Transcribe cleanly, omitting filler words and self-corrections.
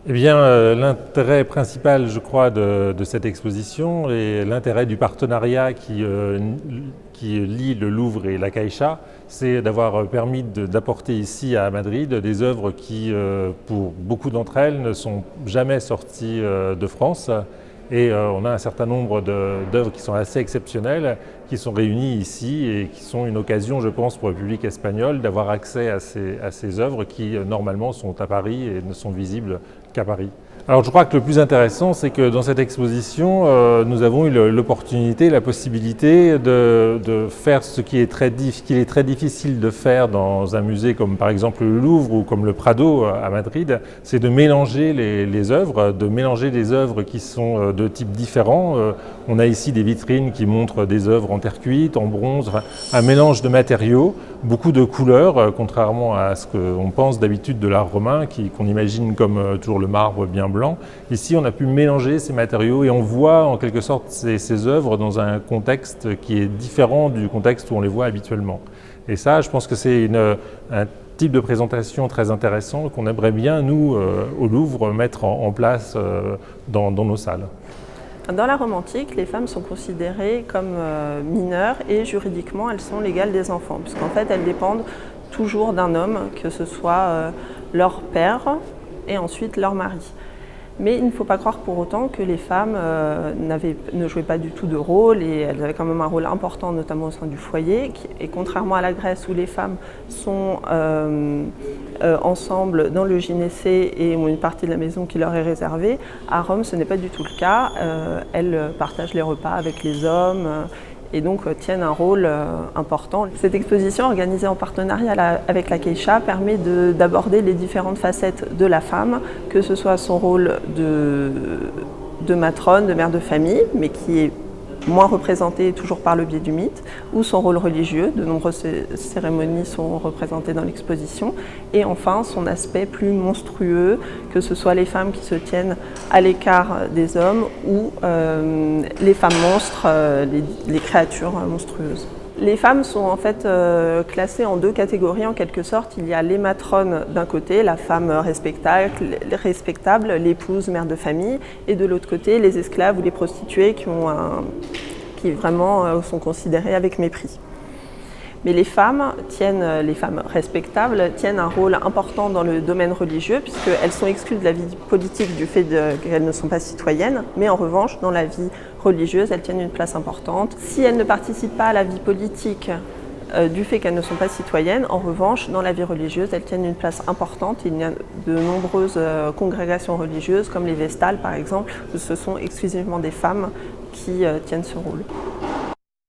Eh bien, l'intérêt principal, je crois, de cette exposition et l'intérêt du partenariat qui lie le Louvre et la Caixa, c'est d'avoir permis d'apporter ici à Madrid des œuvres qui, pour beaucoup d'entre elles, ne sont jamais sorties de France. Et on a un certain nombre d'œuvres qui sont assez exceptionnelles, qui sont réunies ici et qui sont une occasion, je pense, pour le public espagnol d'avoir accès à ces œuvres qui, normalement, sont à Paris et ne sont visibles qu'à Paris. Alors je crois que le plus intéressant, c'est que dans cette exposition, nous avons eu l'opportunité, la possibilité de faire ce qu'il est très difficile de faire dans un musée comme par exemple le Louvre ou comme le Prado à Madrid, c'est de mélanger les œuvres, de mélanger des œuvres qui sont de types différents. On a ici des vitrines qui montrent des œuvres en terre cuite, en bronze, enfin, un mélange de matériaux, beaucoup de couleurs, contrairement à ce qu'on pense d'habitude de l'art romain, qu'on imagine comme toujours le marbre bien blanc. Ici, on a pu mélanger ces matériaux et on voit en quelque sorte ces œuvres dans un contexte qui est différent du contexte où on les voit habituellement. Et ça, je pense que c'est un type de présentation très intéressant qu'on aimerait bien, nous, au Louvre, mettre en place dans nos salles. Dans la Rome antique, les femmes sont considérées comme mineures et juridiquement elles sont l'égale des enfants, puisqu'en fait elles dépendent toujours d'un homme, que ce soit leur père et ensuite leur mari. Mais il ne faut pas croire pour autant que les femmes ne jouaient pas du tout de rôle et elles avaient quand même un rôle important, notamment au sein du foyer. Et contrairement à la Grèce où les femmes sont ensemble dans le gynécée et ont une partie de la maison qui leur est réservée, à Rome ce n'est pas du tout le cas. Elles partagent les repas avec les hommes. Et donc tiennent un rôle important. Cette exposition organisée en partenariat avec la Caixa permet d'aborder les différentes facettes de la femme, que ce soit son rôle de matrone, de mère de famille, mais qui est moins représenté toujours par le biais du mythe, ou son rôle religieux. De nombreuses cérémonies sont représentées dans l'exposition. Et enfin, son aspect plus monstrueux, que ce soit les femmes qui se tiennent à l'écart des hommes ou les femmes monstres, les créatures monstrueuses. Les femmes sont en fait classées en deux catégories en quelque sorte. Il y a les matrones d'un côté, la femme respectable, l'épouse, mère de famille, et de l'autre côté, les esclaves ou les prostituées qui vraiment sont considérées avec mépris. Mais les femmes respectables tiennent un rôle important dans le domaine religieux puisqu'elles sont exclues de la vie politique du fait qu'elles ne sont pas citoyennes, mais en revanche, dans la vie religieuse, elles tiennent une place importante. Si elles ne participent pas à la vie politique du fait qu'elles ne sont pas citoyennes, en revanche, dans la vie religieuse, elles tiennent une place importante. Il y a de nombreuses congrégations religieuses, comme les Vestales par exemple, où ce sont exclusivement des femmes qui tiennent ce rôle.